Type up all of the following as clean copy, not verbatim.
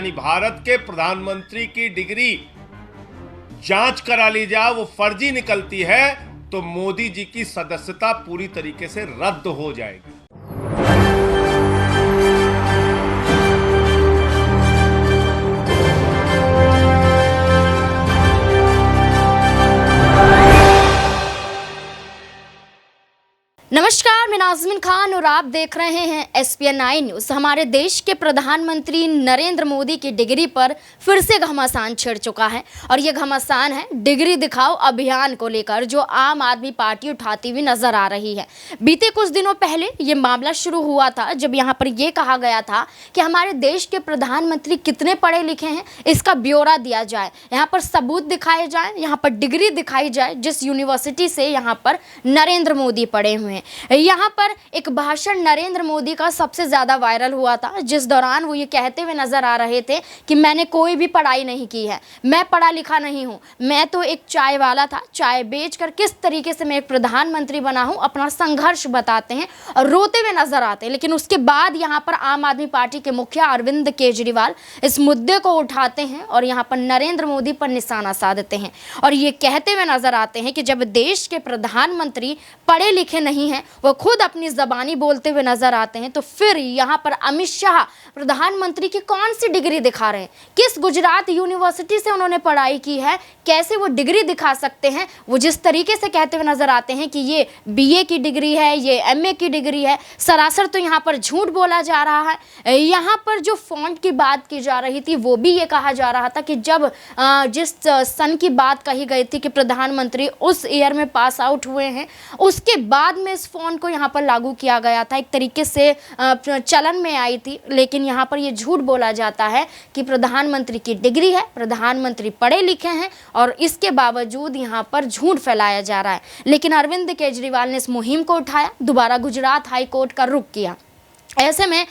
यानी भारत के प्रधानमंत्री की डिग्री जांच करा ली जाए, वो फर्जी निकलती है तो मोदी जी की सदस्यता पूरी तरीके से रद्द हो जाएगी। नमस्कार, मैं नाज़मीन खान और आप देख रहे हैं SPN9 न्यूज़। हमारे देश के प्रधानमंत्री नरेंद्र मोदी की डिग्री पर फिर से घमासान छिड़ चुका है और ये घमासान है डिग्री दिखाओ अभियान को लेकर, जो आम आदमी पार्टी उठाती हुई नजर आ रही है। बीते कुछ दिनों पहले ये मामला शुरू हुआ था जब यहाँ पर ये कहा गया था कि हमारे देश के प्रधानमंत्री कितने पढ़े लिखे हैं, इसका ब्यौरा दिया जाए, यहाँ पर सबूत दिखाए जाए, यहाँ पर डिग्री दिखाई जाए जिस यूनिवर्सिटी से यहाँ पर नरेंद्र मोदी पढ़े हुए हैं। यहाँ पर एक भाषण नरेंद्र मोदी का सबसे ज़्यादा वायरल हुआ था, जिस दौरान वो ये कहते हुए नजर आ रहे थे कि मैंने कोई भी पढ़ाई नहीं की है, मैं पढ़ा लिखा नहीं हूँ, मैं तो एक चाय वाला था, चाय बेचकर किस तरीके से मैं एक प्रधानमंत्री बना हूँ, अपना संघर्ष बताते हैं और रोते हुए नजर आते हैं। लेकिन उसके बाद यहाँ पर आम आदमी पार्टी के मुखिया अरविंद केजरीवाल इस मुद्दे को उठाते हैं और यहाँ पर नरेंद्र मोदी पर निशाना साधते हैं और ये कहते हुए नजर आते हैं कि जब देश के प्रधानमंत्री पढ़े लिखे नहीं हैं, वो खुद अपनी ज़बानी बोलते हुए नजर आते हैं, तो फिर यहाँ पर अमित शाह प्रधानमंत्री की कौन सी डिग्री दिखा रहे हैं, किस गुजरात यूनिवर्सिटी से उन्होंने पढ़ाई की है, कैसे वो डिग्री दिखा सकते हैं। वो जिस तरीके से कहते हुए नजर आते हैं कि ये BA की डिग्री है, ये MA की डिग्री है, सरासर तो यहाँ पर झूठ बोला जा रहा है। यहाँ पर जो फॉन्ट की बात की जा रही थी वो भी ये कहा जा रहा था कि जब जिस सन की बात कही गई थी कि प्रधानमंत्री उस ईयर में पास आउट हुए हैं, उसके बाद में इस फ़ॉन्ट को यहाँ पर लागू किया गया था, एक तरीके से चलन में आई थी। लेकिन यहाँ पर ये झूठ बोला जाता है कि प्रधानमंत्री की डिग्री है, प्रधानमंत्री पढ़े लिखे हैं और इसके बावजूद यहाँ पर झूठ फैलाया जा रहा है। लेकिन अरविंद केजरीवाल ने इस मुहिम को उठाया, दोबारा गुजरात हाई कोर्ट का रुख किया। ऐसे में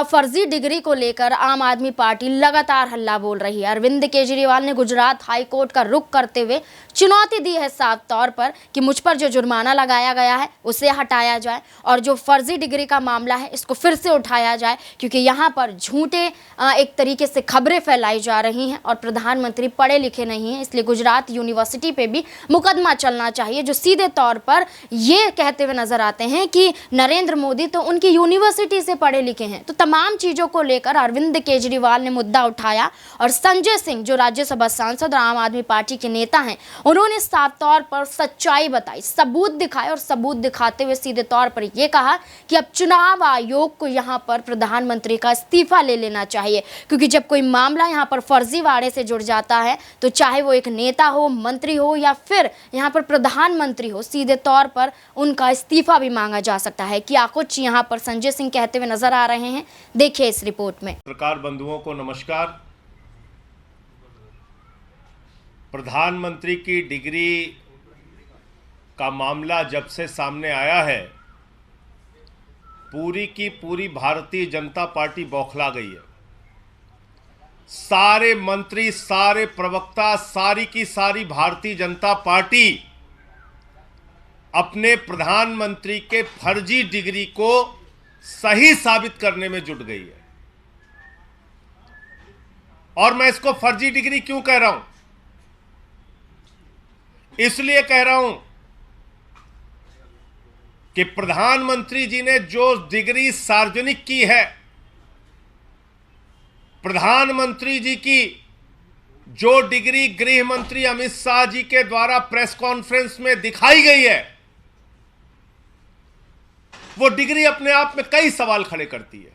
फर्जी डिग्री को लेकर आम आदमी पार्टी लगातार हल्ला बोल रही है। अरविंद केजरीवाल ने गुजरात हाई कोर्ट का रुख करते हुए चुनौती दी है साफ तौर पर कि मुझ पर जो जुर्माना लगाया गया है उसे हटाया जाए और जो फर्जी डिग्री का मामला है इसको फिर से उठाया जाए, क्योंकि यहाँ पर झूठे एक तरीके से खबरें फैलाई जा रही हैं और प्रधानमंत्री पढ़े लिखे नहीं हैं। इसलिए गुजरात यूनिवर्सिटी पे भी मुकदमा चलना चाहिए, जो सीधे तौर पर ये कहते हुए नजर आते हैं कि नरेंद्र मोदी तो उनकी यूनिवर्सिटी से पढ़े लिखे हैं। तो तमाम चीजों को लेकर अरविंद केजरीवाल ने मुद्दा उठाया और संजय सिंह जो राज्यसभा सांसद और आम आदमी पार्टी के नेता हैं, उन्होंने साफ तौर पर सच्चाई बताई, सबूत दिखाए और सबूत दिखाते हुए सीधे तौर पर यह कहा कि अब चुनाव आयोग को यहां पर प्रधानमंत्री का इस्तीफा ले लेना चाहिए, क्योंकि जब कोई मामला यहां पर फर्जीवाड़े से जुड़ जाता है तो चाहे वो एक नेता हो, मंत्री हो या फिर यहां पर प्रधानमंत्री हो, सीधे तौर पर उनका इस्तीफा भी मांगा जा सकता है। क्या कुछ यहां पर संजय सिंह कहते हुए नजर आ रहे हैं, देखिए इस रिपोर्ट में। पत्रकार बंधुओं को नमस्कार। प्रधानमंत्री की डिग्री का मामला जब से सामने आया है, पूरी की पूरी भारतीय जनता पार्टी बौखला गई है। सारे मंत्री, सारे प्रवक्ता, सारी की सारी भारतीय जनता पार्टी अपने प्रधानमंत्री के फर्जी डिग्री को सही साबित करने में जुट गई है। और मैं इसको फर्जी डिग्री क्यों कह रहा हूं? इसलिए कह रहा हूं कि प्रधानमंत्री जी ने जो डिग्री सार्वजनिक की है, प्रधानमंत्री जी की जो डिग्री गृह मंत्री अमित शाह जी के द्वारा प्रेस कॉन्फ्रेंस में दिखाई गई है, वो डिग्री अपने आप में कई सवाल खड़े करती है।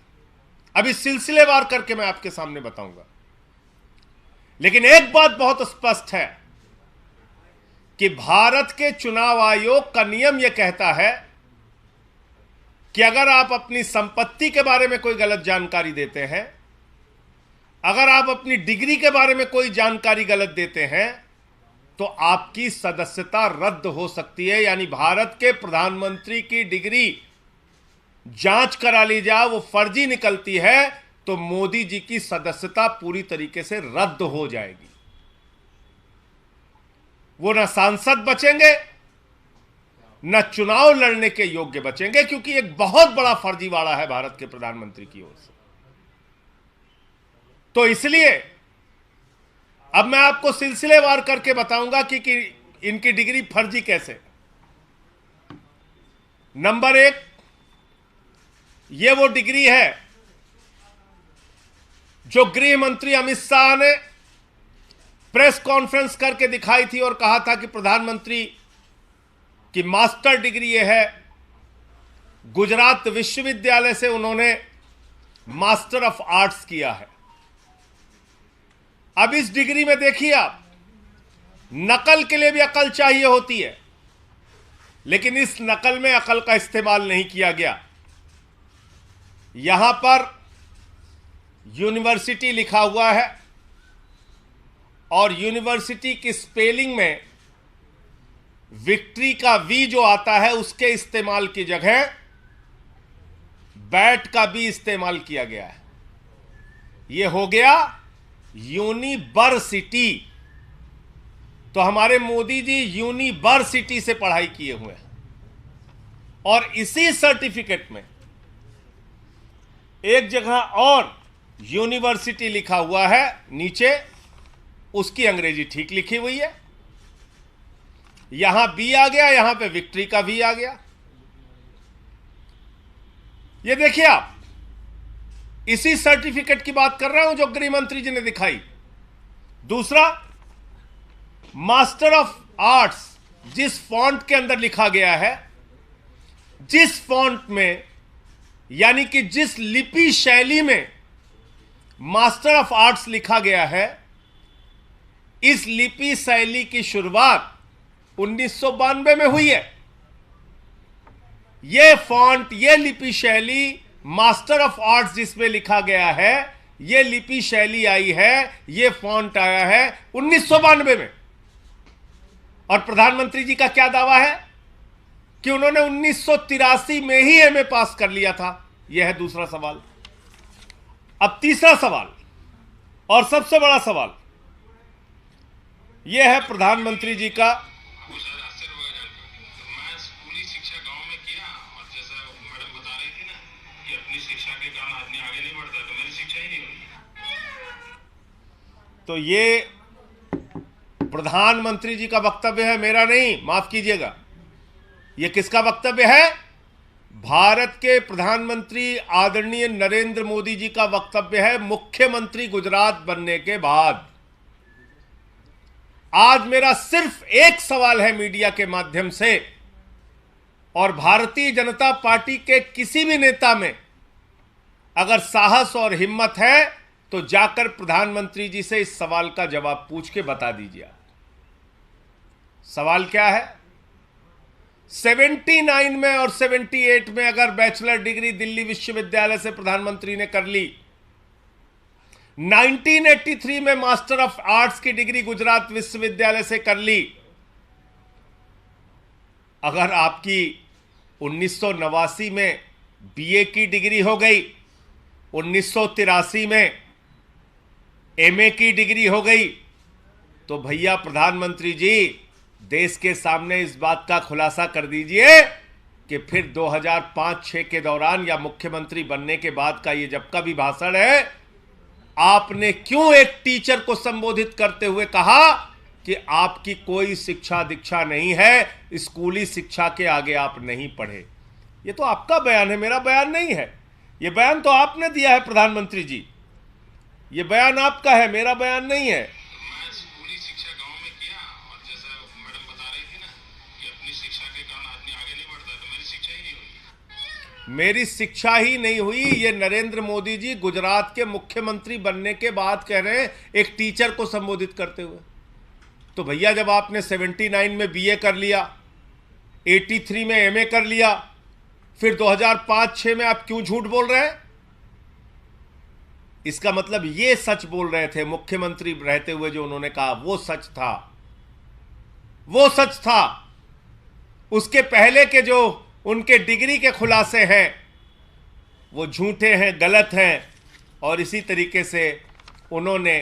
अभी सिलसिलेवार करके मैं आपके सामने बताऊंगा। लेकिन एक बात बहुत स्पष्ट है कि भारत के चुनाव आयोग का नियम यह कहता है कि अगर आप अपनी संपत्ति के बारे में कोई गलत जानकारी देते हैं, अगर आप अपनी डिग्री के बारे में कोई जानकारी गलत देते हैं, तो आपकी सदस्यता रद्द हो सकती है। यानी भारत के प्रधानमंत्री की डिग्री जांच करा ली जाए, वो फर्जी निकलती है तो मोदी जी की सदस्यता पूरी तरीके से रद्द हो जाएगी। वो न सांसद बचेंगे, न चुनाव लड़ने के योग्य बचेंगे, क्योंकि एक बहुत बड़ा फर्जीवाड़ा है भारत के प्रधानमंत्री की ओर से। तो इसलिए अब मैं आपको सिलसिलेवार करके बताऊंगा कि इनकी डिग्री फर्जी कैसे। नंबर 1, ये वो डिग्री है जो गृह मंत्री अमित शाह ने प्रेस कॉन्फ्रेंस करके दिखाई थी और कहा था कि प्रधानमंत्री की मास्टर डिग्री ये है। गुजरात विश्वविद्यालय से उन्होंने मास्टर ऑफ आर्ट्स किया है। अब इस डिग्री में देखिए आप, नकल के लिए भी अकल चाहिए होती है, लेकिन इस नकल में अकल का इस्तेमाल नहीं किया गया। यहां पर यूनिवर्सिटी लिखा हुआ है और यूनिवर्सिटी की स्पेलिंग में विक्ट्री का वी जो आता है उसके इस्तेमाल की जगह बैट का भी इस्तेमाल किया गया है। यह हो गया यूनिवर्सिटी। तो हमारे मोदी जी यूनिवर्सिटी से पढ़ाई किए हुए हैं और इसी सर्टिफिकेट में एक जगह और यूनिवर्सिटी लिखा हुआ है, नीचे उसकी अंग्रेजी ठीक लिखी हुई है। यहां बी आ गया, यहां पे विक्ट्री का भी आ गया। ये देखिए आप, इसी सर्टिफिकेट की बात कर रहा हूं जो गृह मंत्री जी ने दिखाई। दूसरा, मास्टर ऑफ आर्ट्स जिस फॉन्ट के अंदर लिखा गया है, जिस फॉन्ट में यानी कि जिस लिपि शैली में मास्टर ऑफ आर्ट्स लिखा गया है, इस लिपि शैली की शुरुआत 1992 में हुई है। यह फॉन्ट, यह लिपि शैली, मास्टर ऑफ आर्ट्स जिसमें लिखा गया है, यह लिपि शैली आई है, यह फॉन्ट आया है 1992 में। और प्रधानमंत्री जी का क्या दावा है कि उन्होंने 1983 में ही एमए पास कर लिया था। यह है दूसरा सवाल। अब तीसरा सवाल और सबसे बड़ा सवाल यह है प्रधानमंत्री जी का। मैं स्कूली शिक्षा गांव में किया और जैसा मैडम बता रही थी ना कि अपनी शिक्षा के कारण आदमी आगे नहीं बढ़ता, तो मेरी शिक्षा ही नहीं हुई। तो ये प्रधानमंत्री जी का वक्तव्य है, मेरा नहीं, माफ कीजिएगा। यह किसका वक्तव्य है? भारत के प्रधानमंत्री आदरणीय नरेंद्र मोदी जी का वक्तव्य है, मुख्यमंत्री गुजरात बनने के बाद। आज मेरा सिर्फ एक सवाल है मीडिया के माध्यम से, और भारतीय जनता पार्टी के किसी भी नेता में अगर साहस और हिम्मत है तो जाकर प्रधानमंत्री जी से इस सवाल का जवाब पूछ के बता दीजिए। सवाल क्या है? 79 में और 78 में अगर बैचलर डिग्री दिल्ली विश्वविद्यालय से प्रधानमंत्री ने कर ली, 1983 में मास्टर ऑफ आर्ट्स की डिग्री गुजरात विश्वविद्यालय से कर ली, अगर आपकी 1989 में बीए की डिग्री हो गई, 1983 में एमए की डिग्री हो गई, तो भैया प्रधानमंत्री जी देश के सामने इस बात का खुलासा कर दीजिए कि फिर 2005-6 के दौरान या मुख्यमंत्री बनने के बाद का ये जब का भी भाषण है, आपने क्यों एक टीचर को संबोधित करते हुए कहा कि आपकी कोई शिक्षा दीक्षा नहीं है, स्कूली शिक्षा के आगे आप नहीं पढ़े? ये तो आपका बयान है, मेरा बयान नहीं है। ये बयान तो आपने दिया है प्रधानमंत्री जी, ये बयान आपका है, मेरा बयान नहीं है। मैं स्कूली शिक्षा गांव में किया और जैसा मैडम बता रही थी ना कि अपनी शिक्षा के कारण आदमी आगे नहीं बढ़ता, तो मेरी शिक्षा ही नहीं हुई। मेरी शिक्षा ही नहीं हुई, ये नरेंद्र मोदी जी गुजरात के मुख्यमंत्री बनने के बाद कह रहे हैं एक टीचर को संबोधित करते हुए। तो भैया जब आपने 79 में बीए कर लिया, 83 में एमए कर लिया, फिर 2005-6 में आप क्यों झूठ बोल रहे हैं? इसका मतलब ये सच बोल रहे थे मुख्यमंत्री रहते हुए, जो उन्होंने कहा वो सच था, वो सच था। उसके पहले के जो उनके डिग्री के खुलासे हैं वो झूठे हैं, गलत हैं। और इसी तरीके से उन्होंने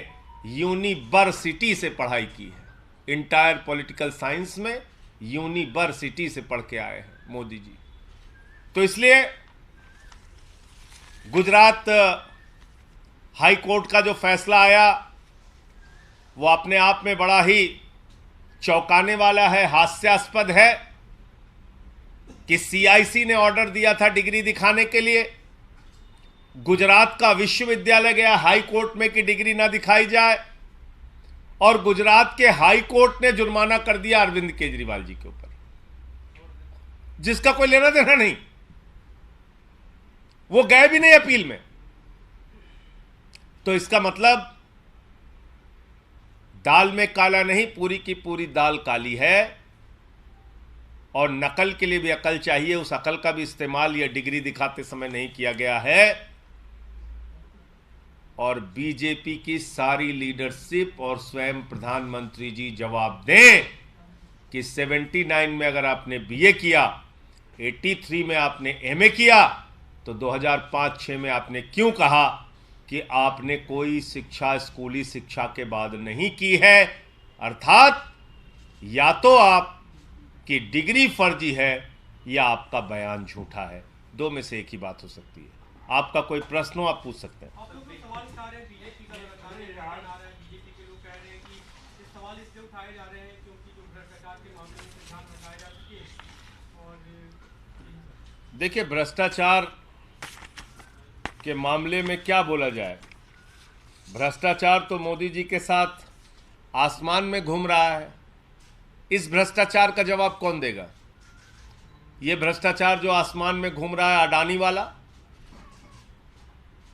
यूनिवर्सिटी से पढ़ाई की है, इंटायर पॉलिटिकल साइंस में यूनिवर्सिटी से पढ़ के आए हैं मोदी जी। तो इसलिए गुजरात हाई कोर्ट का जो फैसला आया वो अपने आप में बड़ा ही चौंकाने वाला है, हास्यास्पद है कि सीआईसी ने ऑर्डर दिया था डिग्री दिखाने के लिए, गुजरात का विश्वविद्यालय गया हाई कोर्ट में कि डिग्री ना दिखाई जाए, और गुजरात के हाई कोर्ट ने जुर्माना कर दिया अरविंद केजरीवाल जी के ऊपर, जिसका कोई लेना देना नहीं। वो गए भी नहीं अपील में। तो इसका मतलब दाल में काला नहीं, पूरी की पूरी दाल काली है। और नकल के लिए भी अकल चाहिए, उस अकल का भी इस्तेमाल यह डिग्री दिखाते समय नहीं किया गया है। और बीजेपी की सारी लीडरशिप और स्वयं प्रधानमंत्री जी जवाब दें कि 79 में अगर आपने बीए किया, 83 में आपने एमए किया, तो 2005-6 में आपने क्यों कहा कि आपने कोई शिक्षा स्कूली शिक्षा के बाद नहीं की है? अर्थात या तो आपकी डिग्री फर्जी है या आपका बयान झूठा है। दो में से एक ही बात हो सकती है। आपका कोई प्रश्न हो आप पूछ सकते हैं। आप लोग तो सवाल उठा रहे हैं बीजेपी का, लगातार ध्यान आ रहा है। बीजेपी के लोग कह रहे हैं कि ये सवाल इसलिए उठाए जा रहे हैं क्योंकि जो भ्रष्टाचार के मामले में ध्यान रखाया जा सके। और देखिए, भ्रष्टाचार के मामले में क्या बोला जाए? भ्रष्टाचार तो मोदी जी के साथ आसमान में घूम रहा है। इस भ्रष्टाचार का जवाब कौन देगा? यह भ्रष्टाचार जो आसमान में घूम रहा है, अडानी वाला,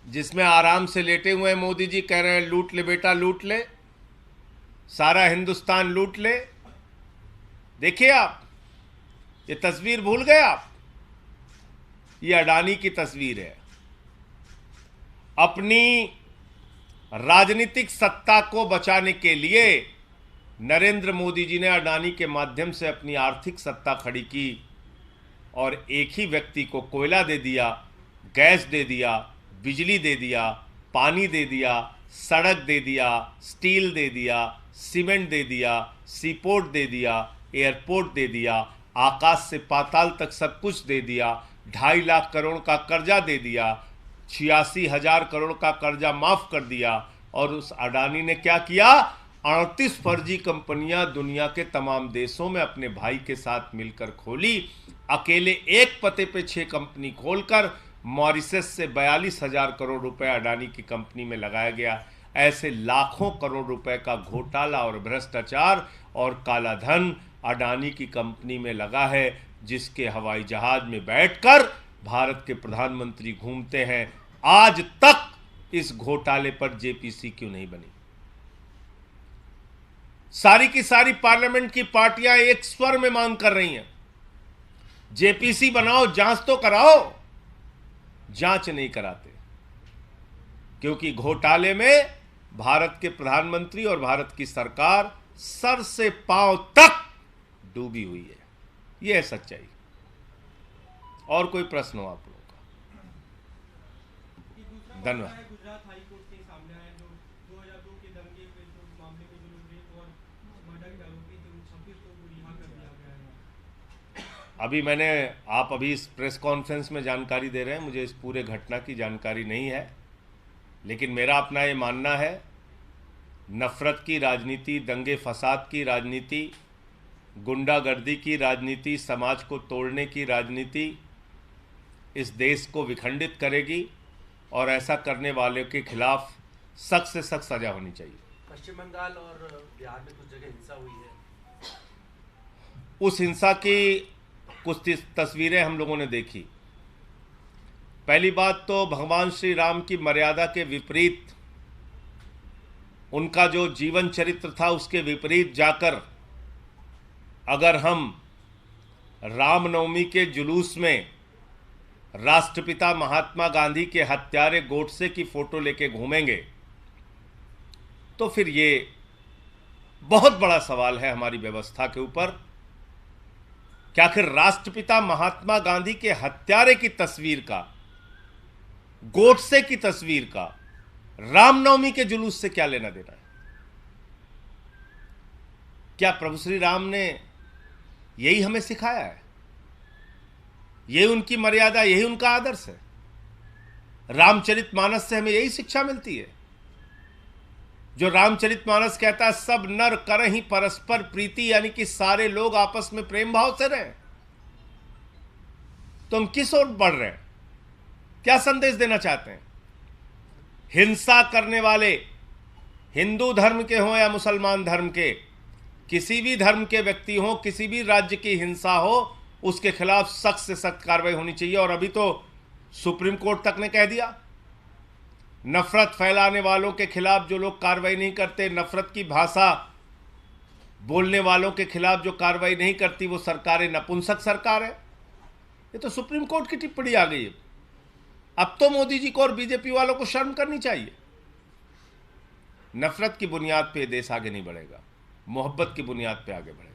जिसमें आराम से लेटे हुए हैं मोदी जी, कह रहे हैं लूट ले बेटा लूट ले, सारा हिंदुस्तान लूट ले। देखिए आप, ये तस्वीर भूल गए आप? ये अडानी की तस्वीर है। अपनी राजनीतिक सत्ता को बचाने के लिए नरेंद्र मोदी जी ने अडानी के माध्यम से अपनी आर्थिक सत्ता खड़ी की और एक ही व्यक्ति को कोयला दे दिया, गैस दे दिया, बिजली दे दिया, पानी दे दिया, सड़क दे दिया, स्टील दे दिया, सीमेंट दे दिया, सीपोर्ट दे दिया, एयरपोर्ट दे दिया, आकाश से पाताल तक सब कुछ दे दिया, 2.5 लाख करोड़ का कर्जा दे दिया, 86,000 करोड़ का कर्जा माफ कर दिया। और उस अडानी ने क्या किया? 38 फर्जी कंपनियां दुनिया के तमाम देशों में अपने भाई के साथ मिलकर खोली। अकेले एक पते पे 6 कंपनी खोलकर मॉरिशस से 42,000 करोड़ रुपए अडानी की कंपनी में लगाया गया। ऐसे लाखों करोड़ रुपए का घोटाला और भ्रष्टाचार और काला धन अडानी की कंपनी में लगा है, जिसके हवाई जहाज में बैठकर भारत के प्रधानमंत्री घूमते हैं। आज तक इस घोटाले पर जेपीसी क्यों नहीं बनी? सारी की सारी पार्लियामेंट की पार्टियां एक स्वर में मांग कर रही हैं, जेपीसी बनाओ, जांच तो कराओ। जांच नहीं कराते क्योंकि घोटाले में भारत के प्रधानमंत्री और भारत की सरकार सर से पांव तक डूबी हुई है। यह है सच्चाई। और कोई प्रश्न हो आप लोगों का? धन्यवाद। गुजरात हाई कोर्ट के सामने आया जो 2002 के दंगे पे जो मामले में जो लोग रेप और मर्डर के आरोपी थे, उन 26 लोगों को रिहा कर दिया गया है। आप अभी इस प्रेस कॉन्फ्रेंस में जानकारी दे रहे हैं, मुझे इस पूरे घटना की जानकारी नहीं है, लेकिन मेरा अपना ये मानना है, नफरत की राजनीति, दंगे फसाद की राजनीति, गुंडागर्दी की राजनीति, समाज को तोड़ने की राजनीति इस देश को विखंडित करेगी और ऐसा करने वाले के खिलाफ सख्त से सख्त सजा होनी चाहिए। पश्चिम बंगाल और बिहार में कुछ जगह हिंसा हुई है। उस हिंसा की कुछ तस्वीरें हम लोगों ने देखी। पहली बात तो भगवान श्री राम की मर्यादा के विपरीत, उनका जो जीवन चरित्र था उसके विपरीत जाकर अगर हम रामनवमी के जुलूस में राष्ट्रपिता महात्मा गांधी के हत्यारे गोडसे की फोटो लेके घूमेंगे तो फिर ये बहुत बड़ा सवाल है हमारी व्यवस्था के ऊपर। क्या आखिर राष्ट्रपिता महात्मा गांधी के हत्यारे की तस्वीर का, गोडसे की तस्वीर का रामनवमी के जुलूस से क्या लेना देना है? क्या प्रभु श्री राम ने यही हमें सिखाया है? यही उनकी मर्यादा, यही उनका आदर्श है? रामचरितमानस से हमें यही शिक्षा मिलती है। जो रामचरितमानस कहता है सब नर करहि परस्पर प्रीति, यानी कि सारे लोग आपस में प्रेम भाव से रहें। तो हम किस ओर बढ़ रहे हैं? क्या संदेश देना चाहते हैं? हिंसा करने वाले हिंदू धर्म के हों या मुसलमान धर्म के, किसी भी धर्म के व्यक्ति हों, किसी भी राज्य की हिंसा हो, उसके खिलाफ सख्त से सख्त कार्रवाई होनी चाहिए। और अभी तो सुप्रीम कोर्ट तक ने कह दिया, नफरत फैलाने वालों के खिलाफ जो लोग कार्रवाई नहीं करते, नफरत की भाषा बोलने वालों के खिलाफ जो कार्रवाई नहीं करती, वो सरकारें नपुंसक सरकार है। ये तो सुप्रीम कोर्ट की टिप्पणी आ गई है। अब तो मोदी जी को और बीजेपी वालों को शर्म करनी चाहिए। नफरत की बुनियाद पे देश आगे नहीं बढ़ेगा, मोहब्बत की बुनियाद पे आगे बढ़ेगा।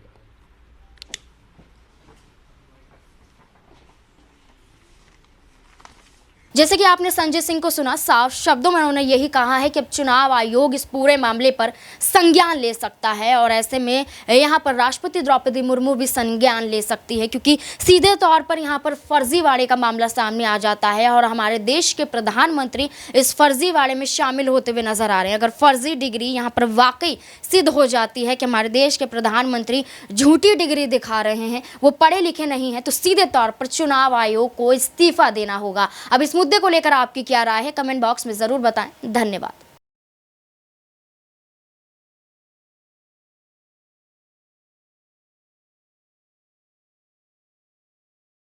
जैसे कि आपने संजय सिंह को सुना, साफ शब्दों में उन्होंने यही कहा है कि अब चुनाव आयोग इस पूरे मामले पर संज्ञान ले सकता है और ऐसे में यहाँ पर राष्ट्रपति द्रौपदी मुर्मू भी संज्ञान ले सकती है, क्योंकि सीधे तौर पर यहाँ पर फर्जीवाड़े का मामला सामने आ जाता है और हमारे देश के प्रधानमंत्री इस फर्जीवाड़े में शामिल होते हुए नजर आ रहे हैं। अगर फर्जी डिग्री यहाँ पर वाकई सिद्ध हो जाती है कि हमारे देश के प्रधानमंत्री झूठी डिग्री दिखा रहे हैं, वो पढ़े लिखे नहीं हैं, तो सीधे तौर पर चुनाव आयोग को इस्तीफा देना होगा। अब इस मुद्दे को लेकर आपकी क्या राय है, कमेंट बॉक्स में ज़रूर बताएं। धन्यवाद।